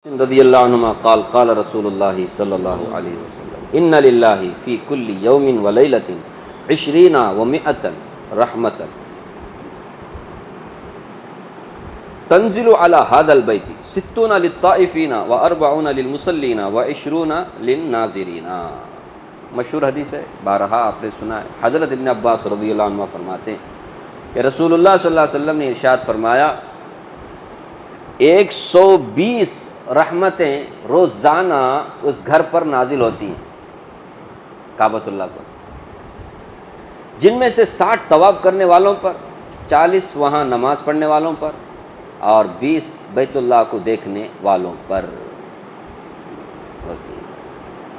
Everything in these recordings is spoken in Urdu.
رضی اللہ عنہما قال قال رسول اللہ صلی اللہ علیہ وسلم ان للہ فی کل یوم ولیلۃ 20 و100 رحمۃ تنزل علی ھذا البیت 60 للطائفین و40 للمصلین و20 للناظرین۔ مشہور حدیث ہے، بارہا آپ نے سنا ہے۔ حضرت ابن عباس رضی اللہ عنہ فرماتے ہیں کہ رسول اللہ صلی اللہ علیہ وسلم نے ارشاد فرمایا 120 رحمتیں روزانہ اس گھر پر نازل ہوتی ہیں، کعبۃ اللہ پر، جن میں سے 60 طواف کرنے والوں پر، 40 وہاں نماز پڑھنے والوں پر اور 20 بیت اللہ کو دیکھنے والوں پر۔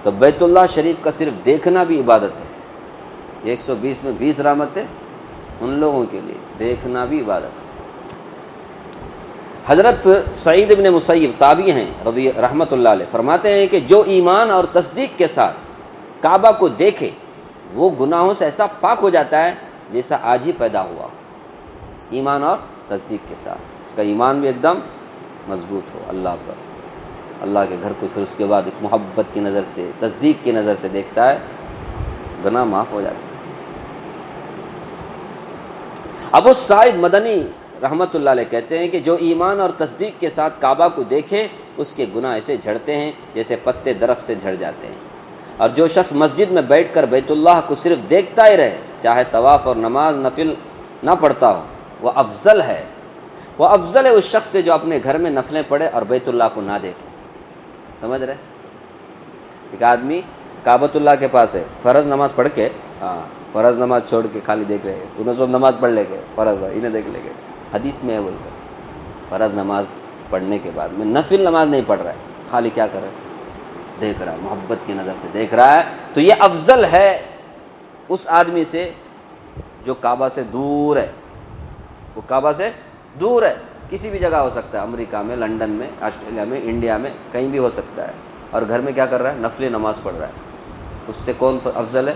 تو بیت اللہ شریف کا صرف دیکھنا بھی عبادت ہے۔ 120 میں 20 رحمتیں ان لوگوں کے لیے، دیکھنا بھی عبادت ہے۔ حضرت سعید ابن مسیب تابعی ہیں رحمۃ اللہ علیہ، فرماتے ہیں کہ جو ایمان اور تصدیق کے ساتھ کعبہ کو دیکھے وہ گناہوں سے ایسا پاک ہو جاتا ہے جیسا آج ہی پیدا ہوا۔ ایمان اور تصدیق کے ساتھ اس کا ایمان بھی ایک دم مضبوط ہو اللہ پر، اللہ کے گھر کو، پھر اس کے بعد ایک محبت کی نظر سے، تصدیق کی نظر سے دیکھتا ہے، گناہ معاف ہو جاتا ہے۔ ابو سعید مدنی رحمت اللہ علیہ کہتے ہیں کہ جو ایمان اور تصدیق کے ساتھ کعبہ کو دیکھے اس کے گناہ ایسے جھڑتے ہیں جیسے پتے درخت سے جھڑ جاتے ہیں۔ اور جو شخص مسجد میں بیٹھ کر بیت اللہ کو صرف دیکھتا ہی رہے، چاہے طواف اور نماز نفل نہ پڑھتا ہو، وہ افضل ہے، وہ افضل ہے اس شخص سے جو اپنے گھر میں نفلیں پڑھے اور بیت اللہ کو نہ دیکھے۔ سمجھ رہے؟ ایک آدمی کعبۃ اللہ کے پاس ہے، فرض نماز پڑھ کے، فرض نماز چھوڑ کے خالی دیکھ رہے، انہیں سب نماز پڑھ لے گئے، فرض ہے انہیں دیکھ لے گئے۔ حدیث میں ہے بول کر فرض نماز پڑھنے کے بعد میں نفل نماز نہیں پڑھ رہا ہے، خالی کیا کر رہا ہے؟ دیکھ رہا ہے، محبت کی نظر سے دیکھ رہا ہے، تو یہ افضل ہے اس آدمی سے جو کعبہ سے دور ہے۔ وہ کعبہ سے دور ہے، کسی بھی جگہ ہو سکتا ہے، امریکہ میں، لندن میں، آسٹریلیا میں، انڈیا میں، کہیں بھی ہو سکتا ہے، اور گھر میں کیا کر رہا ہے؟ نفل نماز پڑھ رہا ہے۔ اس سے کون افضل ہے؟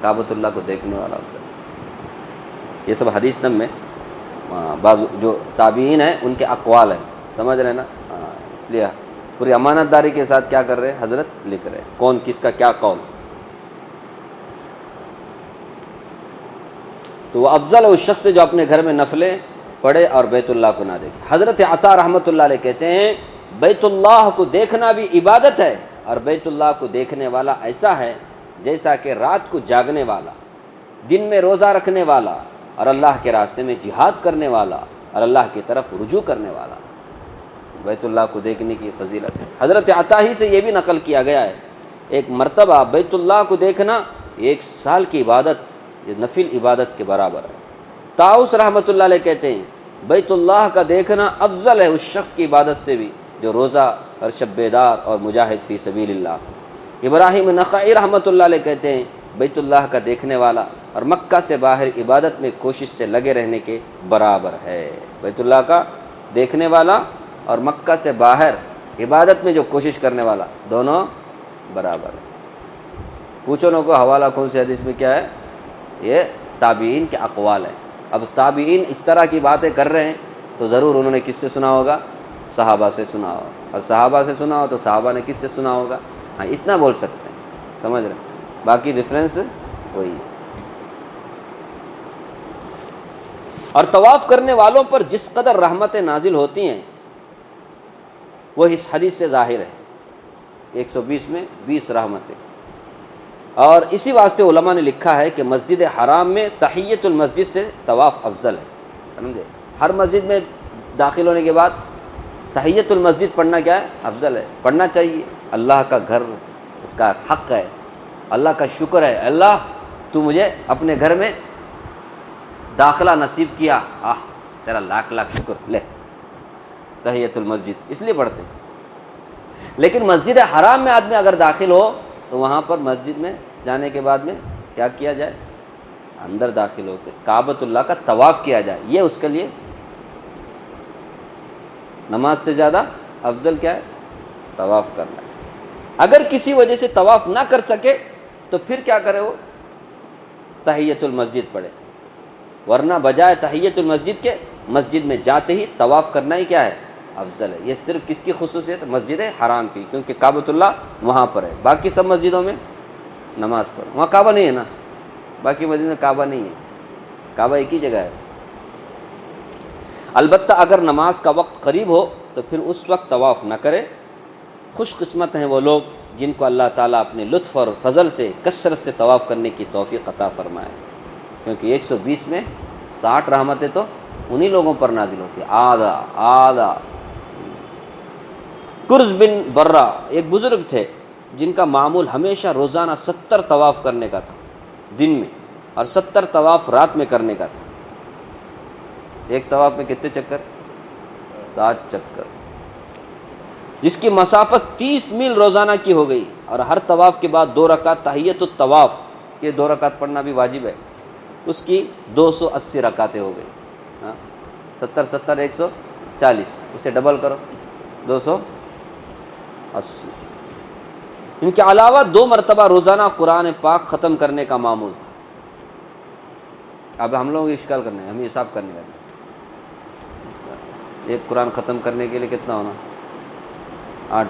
کعبۃ اللہ کو دیکھنے والا افضل۔ یہ سب حدیث نم میں بعض جو تابعین ہیں ان کے اقوال ہیں، سمجھ رہے نا؟ اس لیے پوری امانت داری کے ساتھ کیا کر رہے ہیں؟ حضرت لکھ رہے ہیں کون کس کا کیا قول۔ تو وہ افضل ہے اس شخص سے جو اپنے گھر میں نفلیں پڑھے اور بیت اللہ کو نہ دیکھے۔ حضرت عطا رحمۃ اللہ علیہ کہتے ہیں بیت اللہ کو دیکھنا بھی عبادت ہے، اور بیت اللہ کو دیکھنے والا ایسا ہے جیسا کہ رات کو جاگنے والا، دن میں روزہ رکھنے والا، اور اللہ کے راستے میں جہاد کرنے والا، اور اللہ کی طرف رجوع کرنے والا۔ بیت اللہ کو دیکھنے کی فضیلت ہے۔ حضرت عطا ہی سے یہ بھی نقل کیا گیا ہے، ایک مرتبہ بیت اللہ کو دیکھنا 1 سال کی عبادت، یہ نفل عبادت کے برابر ہے۔ طاؤس رحمۃ اللہ علیہ کہتے ہیں بیت اللہ کا دیکھنا افضل ہے اس شخص کی عبادت سے بھی جو روزہ اور شب بیدار اور مجاہد فی سبیل اللہ۔ ابراہیم نخعی رحمۃ اللہ علیہ کہتے ہیں بیت اللہ کا دیکھنے والا اور مکہ سے باہر عبادت میں کوشش سے لگے رہنے کے برابر ہے۔ بیت اللہ کا دیکھنے والا اور مکہ سے باہر عبادت میں جو کوشش کرنے والا، دونوں برابر ہے۔ پوچھو نا کو حوالہ کون سی حدیث میں کیا ہے؟ یہ تابعین کے اقوال ہیں۔ اب تابعین اس طرح کی باتیں کر رہے ہیں تو ضرور انہوں نے کس سے سنا ہوگا؟ صحابہ سے سنا ہوگا، اور صحابہ سے سنا ہو تو صحابہ نے کس سے سنا ہوگا؟ ہاں، اتنا بول سکتے ہیں، سمجھ رہے ہیں؟ باقی ریفرنس وہی ہے۔ اور طواف کرنے والوں پر جس قدر رحمتیں نازل ہوتی ہیں وہ اس حدیث سے ظاہر ہے، 120 میں 20 رحمتیں۔ اور اسی واسطے علماء نے لکھا ہے کہ مسجد حرام میں تحیۃ المسجد سے طواف افضل ہے، سمجھے؟ ہر مسجد میں داخل ہونے کے بعد تحیۃ المسجد پڑھنا کیا ہے؟ افضل ہے، پڑھنا چاہیے۔ اللہ کا گھر، اس کا حق ہے، اللہ کا شکر ہے، اللہ تو مجھے اپنے گھر میں داخلہ نصیب کیا، تیرا لاکھ لاکھ شکر، لے تحیۃ المسجد اس لیے پڑھتے ہیں۔ لیکن مسجد حرام میں آدمی اگر داخل ہو تو وہاں پر مسجد میں جانے کے بعد میں کیا کیا جائے؟ اندر داخل ہو کے کعبۃ اللہ کا طواف کیا جائے۔ یہ اس کے لیے نماز سے زیادہ افضل کیا ہے؟ طواف کرنا ہے۔ اگر کسی وجہ سے طواف نہ کر سکے تو پھر کیا کرے؟ وہ تحیۃ المسجد پڑھے، ورنہ بجائے تحیۃ المسجد کے مسجد میں جاتے ہی طواف کرنا ہی کیا ہے؟ افضل ہے۔ یہ صرف کس کی خصوصیت ہے؟ مسجد حرام کی، کیونکہ کعبۃ اللہ وہاں پر ہے۔ باقی سب مسجدوں میں نماز پڑھو، وہاں کعبہ نہیں ہے نا، باقی مسجد میں کعبہ نہیں ہے، کعبہ ایک ہی جگہ ہے۔ البتہ اگر نماز کا وقت قریب ہو تو پھر اس وقت طواف نہ کرے۔ خوش قسمت ہیں وہ لوگ جن کو اللہ تعالیٰ اپنے لطف اور فضل سے کثرت سے طواف کرنے کی توفیق عطا فرمائے، کیونکہ 120 میں 60 رحمتیں تو انہی لوگوں پر نازل ہوتی ہیں، آدھا۔ کرز بن برہ ایک بزرگ تھے جن کا معمول ہمیشہ روزانہ 70 طواف کرنے کا تھا دن میں، اور 70 طواف رات میں کرنے کا تھا۔ ایک طواف میں کتنے چکر؟ 7 چکر، جس کی مسافت 30 میل روزانہ کی ہو گئی، اور ہر طواف کے بعد 2 رکعت تحیۃ الطواف، یہ 2 رکعت پڑھنا بھی واجب ہے، اس کی 280 رکعتیں ہو گئی۔ 70 140، اسے ڈبل کرو، 280۔ ان کے علاوہ 2 مرتبہ روزانہ قرآن پاک ختم کرنے کا معمول تھا۔ اب ہم لوگ اشکال کرنے ہیں، ہمیں حساب کرنے لگے، ایک قرآن ختم کرنے کے لیے کتنا ہونا؟ 8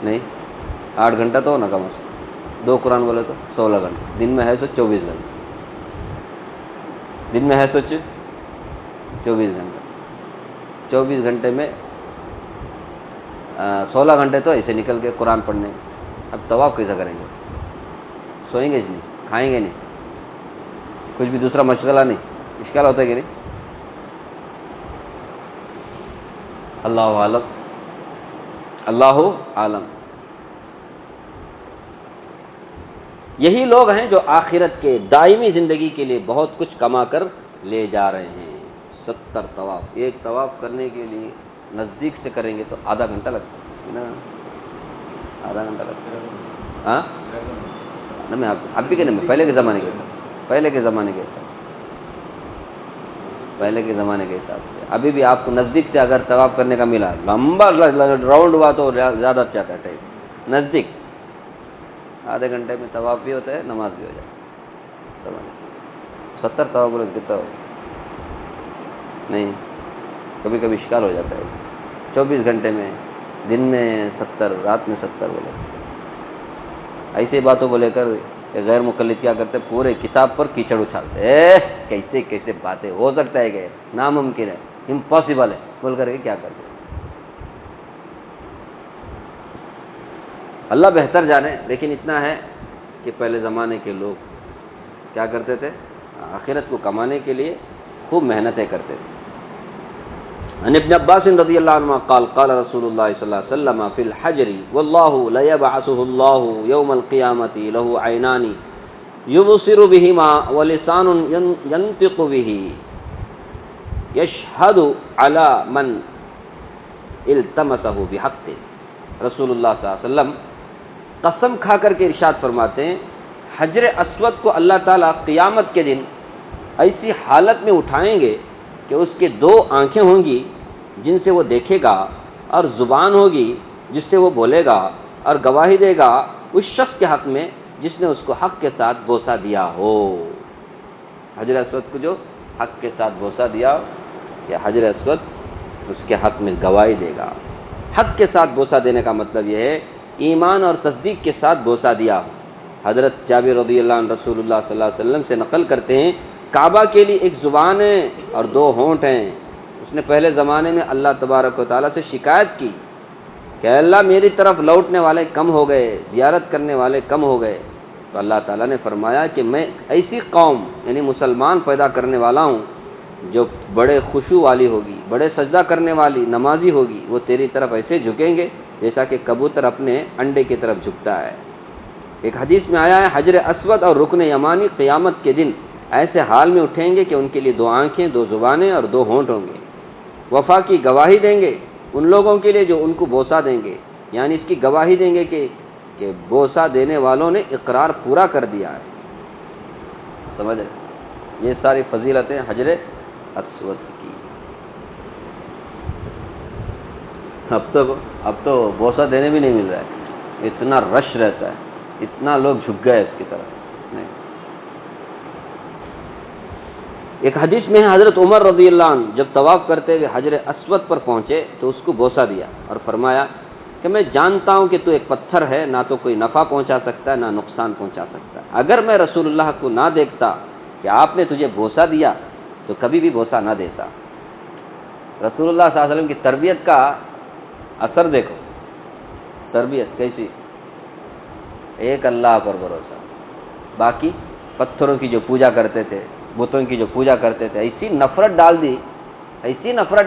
نہیں 8 گھنٹہ تو ہونا کم از کم، 2 قرآن بولے تو 16 گھنٹے، دن میں ہے سو 24 گھنٹے، دن میں ہے سو 24 گھنٹے، 24 گھنٹے میں 16 گھنٹے تو ایسے نکل گئے قرآن پڑھنے۔ اب طواف کیسا کریں گے؟ سوئیں گے نہیں، کھائیں گے نہیں، کچھ بھی دوسرا مشغلہ نہیں، اشکال ہوتا ہے کہ نہیں؟ اللہ عالم، اللہ عالم۔ یہی لوگ ہیں جو آخرت کے دائمی زندگی کے لیے بہت کچھ کما کر لے جا رہے ہیں۔ 70 طواف، ایک طواف کرنے کے لیے نزدیک سے کریں گے تو آدھا گھنٹہ لگتا ہے نا، آدھا گھنٹہ لگتا ہے۔ ہاں نا، میں اب بھی کہنے میں پہلے کے زمانے کے حساب سے ابھی بھی آپ کو نزدیک سے اگر طواف کرنے کا ملا، لمبا راؤنڈ ہوا تو زیادہ اچھا ہے ٹائم، نزدیک آدھے گھنٹے میں طواف بھی ہوتا ہے، نماز بھی ہو جاتی ہے۔ 70 طواف بولے کتنا ہو؟ نہیں، کبھی کبھی اشکال ہو جاتا ہے، 24 گھنٹے میں، دن میں 70، رات میں 70 بولے۔ ایسی باتوں کو لے کر غیر مقلد کیا کرتے، پورے کتاب پر کیچڑ اچھالتے، کیسے باتیں ہو سکتا ہے کہ ناممکن ہے، امپاسبل ہے بول کر کے کیا کرتے۔ اللہ بہتر جانے، لیکن اتنا ہے کہ پہلے زمانے کے لوگ کیا کرتے تھے؟ آخرت کو کمانے کے لیے خوب محنتیں کرتے تھے۔ عن ابن عباس رضی اللہ عنہ قال قال رسول اللہ صلی اللہ علیہ وسلم فی الحجر واللہ لیبعثه اللہ یوم القیامة له عینان یبصر بهما ولسان ینطق به یشهد علی من التمسه بحق۔ رسول اللہ صلی اللہ علیہ وسلم قسم کھا کر کے ارشاد فرماتے ہیں، حجر اسود کو اللہ تعالیٰ قیامت کے دن ایسی حالت میں اٹھائیں گے کہ اس کے 2 آنکھیں ہوں گی جن سے وہ دیکھے گا، اور زبان ہوگی جس سے وہ بولے گا، اور گواہی دے گا اس شخص کے حق میں جس نے اس کو حق کے ساتھ بوسہ دیا ہو۔ حجر اسود کو جو حق کے ساتھ بوسہ دیا ہو، یا حجر اسود اس کے حق میں گواہی دے گا۔ حق کے ساتھ بوسہ دینے کا مطلب یہ ہے ایمان اور تصدیق کے ساتھ بوسہ دیا ہو۔ حضرت جابر رضی اللہ عنہ رسول اللہ صلی اللہ علیہ وسلم سے نقل کرتے ہیں، کعبہ کے لیے ایک زبان ہے اور 2 ہونٹ ہیں۔ اس نے پہلے زمانے میں اللہ تبارک و تعالیٰ سے شکایت کی کہ اللہ میری طرف لوٹنے والے کم ہو گئے، زیارت کرنے والے کم ہو گئے، تو اللہ تعالیٰ نے فرمایا کہ میں ایسی قوم یعنی مسلمان پیدا کرنے والا ہوں جو بڑے خشوع والی ہوگی، بڑے سجدہ کرنے والی نمازی ہوگی، وہ تیری طرف ایسے جھکیں گے جیسا کہ کبوتر اپنے انڈے کی طرف جھکتا ہے۔ ایک حدیث میں آیا ہے حجر اسود اور رکن یمانی قیامت کے دن ایسے حال میں اٹھیں گے کہ ان کے لیے 2 آنکھیں، 2 زبانیں اور 2 ہونٹ ہوں گے۔ وفا کی گواہی دیں گے ان لوگوں کے لیے جو ان کو بوسہ دیں گے، یعنی اس کی گواہی دیں گے کہ بوسہ دینے والوں نے اقرار پورا کر دیا ہے۔ سمجھ رہے؟ یہ ساری فضیلتیں حجر اسود کی۔ اب تو بوسہ دینے بھی نہیں مل رہا ہے، اتنا رش رہتا ہے، اتنا لوگ جھک گئے اس کی طرف۔ نہیں، ایک حدیث میں ہے حضرت عمر رضی اللہ عنہ جب طواف کرتے ہوئے حجر اسود پر پہنچے تو اس کو بوسہ دیا اور فرمایا کہ میں جانتا ہوں کہ تو ایک پتھر ہے، نہ تو کوئی نفع پہنچا سکتا ہے نہ نقصان پہنچا سکتا ہے، اگر میں رسول اللہ کو نہ دیکھتا کہ آپ نے تجھے بوسہ دیا تو کبھی بھی بوسہ نہ دیتا۔ رسول اللہ صلی اللہ علیہ وسلم کی تربیت کا اثر دیکھو، تربیت کیسی، ایک اللہ پر بھروسہ، باقی پتھروں کی جو پوجا کرتے تھے، بتوں کی جو پوجا کرتے تھے، ایسی نفرت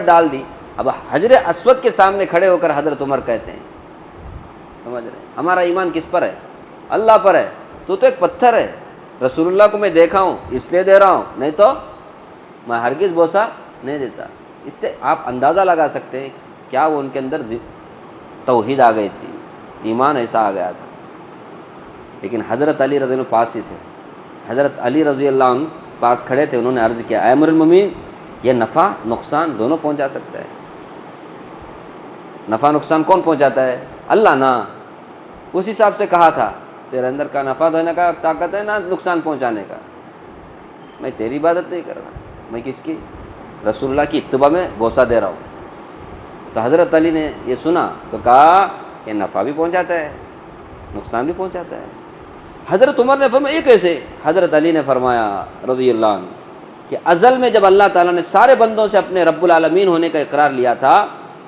ڈال دی۔ اب حجر اسود کے سامنے کھڑے ہو کر حضرت عمر کہتے ہیں، سمجھ رہے ہمارا ایمان کس پر ہے؟ اللہ پر ہے، تو ایک پتھر ہے، رسول اللہ کو میں دیکھا ہوں اس لیے دے رہا ہوں، نہیں تو میں ہرگز بوسہ نہیں دیتا۔ اس سے آپ اندازہ لگا سکتے ہیں کیا وہ ان کے اندر توحید آ گئی تھی، ایمان ایسا آ گیا تھا۔ لیکن حضرت علی رضی اللہ عنہ پاس ہی تھے، حضرت علی رضی اللہ عنہ پاس کھڑے تھے، انہوں نے عرض کیا اے امیر المومنین، یہ نفع نقصان دونوں پہنچا سکتا ہے۔ نفع نقصان کون پہنچاتا ہے؟ اللہ نا، اس حساب سے کہا تھا تیرے اندر کا نفع دینے کا طاقت ہے نہ نقصان پہنچانے کا، میں تیری عبادت نہیں کر رہا، میں کس کی؟ رسول اللہ کی اتباع میں بوسہ دے رہا ہوں۔ تو حضرت علی نے یہ سنا تو کہا کہ نفع بھی پہنچاتا ہے نقصان بھی پہنچاتا ہے۔ حضرت عمر نے فرمایا یہ کیسے؟ حضرت علی نے فرمایا رضی اللہ عنہ کہ ازل میں جب اللہ تعالیٰ نے سارے بندوں سے اپنے رب العالمین ہونے کا اقرار لیا تھا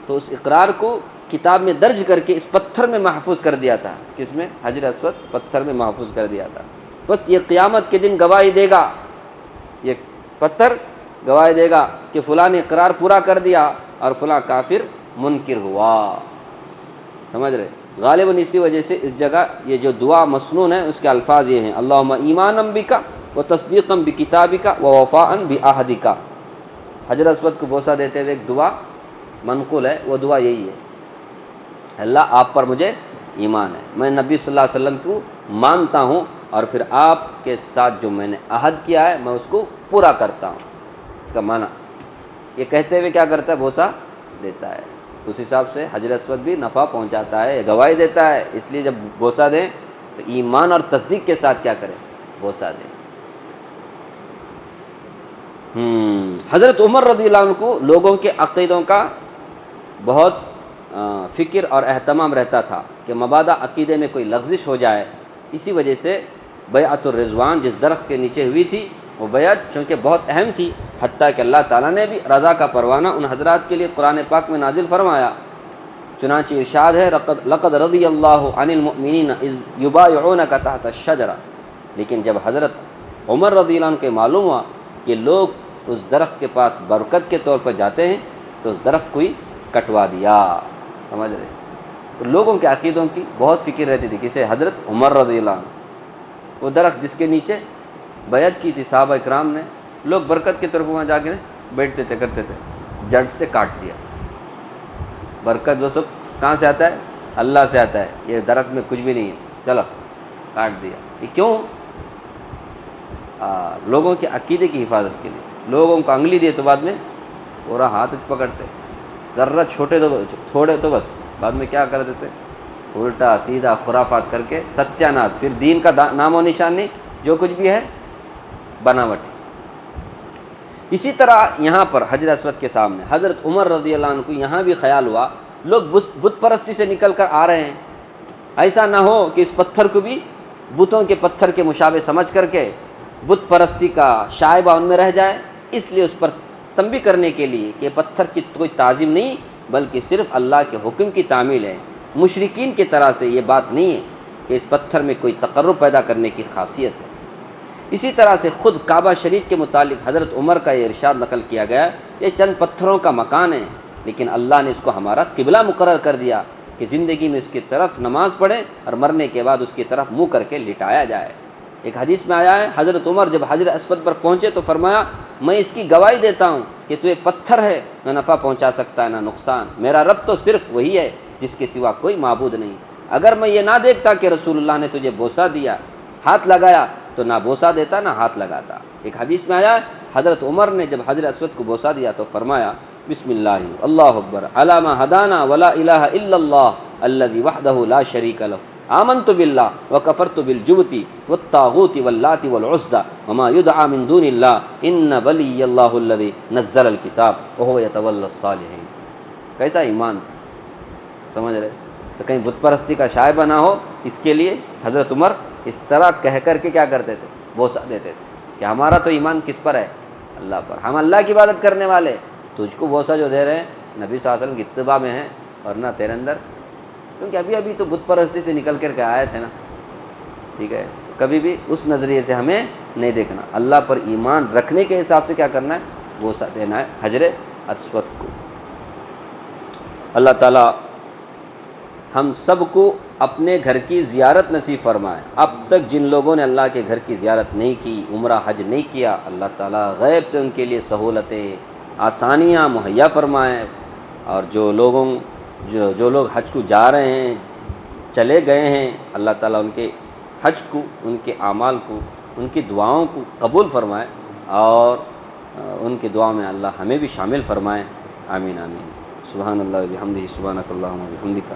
تو اس اقرار کو کتاب میں درج کر کے اس پتھر میں محفوظ کر دیا تھا۔ کس میں؟ حجر اسود پتھر میں محفوظ کر دیا تھا۔ بس یہ قیامت کے دن گواہی دے گا، یہ پتھر گواہی دے گا کہ فلاں نے اقرار پورا کر دیا اور فلاں کافر منکر ہوا، سمجھ رہے؟ غالباً اسی وجہ سے اس جگہ یہ جو دعا مسنون ہے اس کے الفاظ یہ ہیں اللہم ایمانا بک و تصدیقا بکتابک و وفاء بعہدک۔ حجر اسود کو بوسہ دیتے ہوئے ایک دعا منقول ہے، وہ دعا یہی ہے اللہ آپ پر مجھے ایمان ہے، میں نبی صلی اللہ علیہ وسلم کو مانتا ہوں اور پھر آپ کے ساتھ جو میں نے عہد کیا ہے میں اس کو پورا کرتا ہوں۔ اس کا معنی یہ کہتے ہوئے کیا کرتا ہے؟ بوسہ دیتا ہے۔ اس حساب سے حجر اسود بھی نفع پہنچاتا ہے، گواہی دیتا ہے، اس لیے جب بوسہ دیں تو ایمان اور تصدیق کے ساتھ کیا کریں؟ بوسہ دیں۔ حضرت عمر رضی اللہ عنہ کو لوگوں کے عقیدوں کا بہت فکر اور اہتمام رہتا تھا کہ مبادا عقیدے میں کوئی لغزش ہو جائے، اسی وجہ سے بیعت الرضوان جس درخت کے نیچے ہوئی تھی وہ بیعت چونکہ بہت اہم تھی، حتیٰ کہ اللہ تعالیٰ نے بھی رضا کا پروانہ ان حضرات کے لیے قرآن پاک میں نازل فرمایا۔ چنانچہ ارشاد ہے لقد رضی اللہ عن المؤمنین اذ یبایعونک تحت الشجرہ، لیکن جب حضرت عمر رضی اللہ عنہ کے معلوم ہوا کہ لوگ اس درخت کے پاس برکت کے طور پر جاتے ہیں تو اس درخت کو ہی کٹوا دیا، سمجھ رہے؟ تو لوگوں کے عقیدوں کی بہت فکر رہتی تھی، کسے؟ حضرت عمر رضی اللہ عنہ۔ وہ درخت جس کے نیچے بیعت کی تھی صحابہ اکرام نے، لوگ برکت کی طرف وہاں جا کے بیٹھتے تھے، کرتے تھے، جڑ سے کاٹ دیا۔ برکت جو سب کہاں سے آتا ہے؟ اللہ سے آتا ہے، یہ درخت میں کچھ بھی نہیں ہے، چلو کاٹ دیا۔ یہ کیوں؟ لوگوں کے عقیدے کی حفاظت کے لیے۔ لوگوں کو انگلی دیے تو بعد میں پورا ہاتھ پکڑتے، ذرہ چھوڑے تو بس بعد میں کیا کر دیتے؟ الٹا سیدھا خرافات کر کے ستیہ ناش، پھر دین کا نام و نشان نہیں، جو کچھ بھی ہے بناوٹ۔ اسی طرح یہاں پر حجر اسود کے سامنے حضرت عمر رضی اللہ عنہ کو یہاں بھی خیال ہوا لوگ بت پرستی سے نکل کر آ رہے ہیں، ایسا نہ ہو کہ اس پتھر کو بھی بتوں کے پتھر کے مشابہ سمجھ کر کے بت پرستی کا شائبہ ان میں رہ جائے، اس لیے اس پر تنبیہ کرنے کے لیے کہ پتھر کی کوئی تعظیم نہیں بلکہ صرف اللہ کے حکم کی تعمیل ہے۔ مشرکین کی طرح سے یہ بات نہیں ہے کہ اس پتھر میں کوئی تقرب پیدا کرنے کی خاصیت ہے۔ اسی طرح سے خود کعبہ شریف کے متعلق حضرت عمر کا یہ ارشاد نقل کیا گیا، یہ چند پتھروں کا مکان ہے لیکن اللہ نے اس کو ہمارا قبلہ مقرر کر دیا کہ زندگی میں اس کی طرف نماز پڑھیں اور مرنے کے بعد اس کی طرف منہ کر کے لٹایا جائے۔ ایک حدیث میں آیا ہے حضرت عمر جب حجر اسود پر پہنچے تو فرمایا میں اس کی گواہی دیتا ہوں کہ تو ایک پتھر ہے، نہ نفع پہنچا سکتا ہے نہ نقصان، میرا رب تو صرف وہی ہے جس کے سوا کوئی معبود نہیں، اگر میں یہ نہ دیکھتا کہ رسول اللہ نے تجھے بوسہ دیا، ہاتھ لگایا تو نہ بوسہ دیتا نہ ہاتھ لگاتا۔ ایک حدیث میں آیا حضرت عمر نے جب حجر اسود کو بوسہ دیا تو فرمایا بسم اللہ اللہ اکبر علی ما ہدانا ولا الہ الا اللہ الذی وحدہ لا شریک لہ آمنت باللہ وکفرت بالجبت والطاغوت واللات والعزى وما يدعى من دون اللہ ان ولی اللہ الذی نزل الکتاب وهو يتولى الصالحین. کیسا ایمان, سمجھ رہے؟ تو کہیں بت پرستی کا شائبہ نہ ہو, اس کے لیے حضرت عمر اس طرح کہہ کر کے کیا کرتے تھے, بوسہ دیتے تھے کہ ہمارا تو ایمان کس پر ہے, اللہ پر, ہم اللہ کی عبادت کرنے والے, تجھ کو بوسہ جو دے رہے ہیں نبی صلی اللہ علیہ وسلم کی اتباع میں ہے ورنہ تیرے اندر, کیونکہ ابھی تو بت پرستی سے نکل کر کے آئے تھے نا, ٹھیک ہے. کبھی بھی اس نظریے سے ہمیں نہیں دیکھنا, اللہ پر ایمان رکھنے کے حساب سے کیا کرنا ہے, بوسہ دینا ہے حجر اسود کو. اللہ تعالیٰ ہم سب کو اپنے گھر کی زیارت نصیب فرمائے. اب تک جن لوگوں نے اللہ کے گھر کی زیارت نہیں کی, عمرہ حج نہیں کیا, اللہ تعالیٰ غیب سے ان کے لیے سہولتیں آسانیاں مہیا فرمائیں, اور جو لوگ حج کو جا رہے ہیں, چلے گئے ہیں, اللہ تعالیٰ ان کے حج کو, ان کے اعمال کو, ان کی دعاؤں کو قبول فرمائے, اور ان کی دعا میں اللہ ہمیں بھی شامل فرمائے. آمین آمین. سبحان اللہ وبحمدہ, سبحانک اللہم وبحمدک,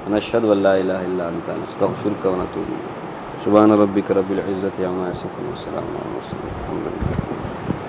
نشهد ان لا الہ الا انت, نستغفرک ونتوب الیک. سبحان ربک رب العزة عما یصفون, وسلام علی المرسلین, الحمد للہ.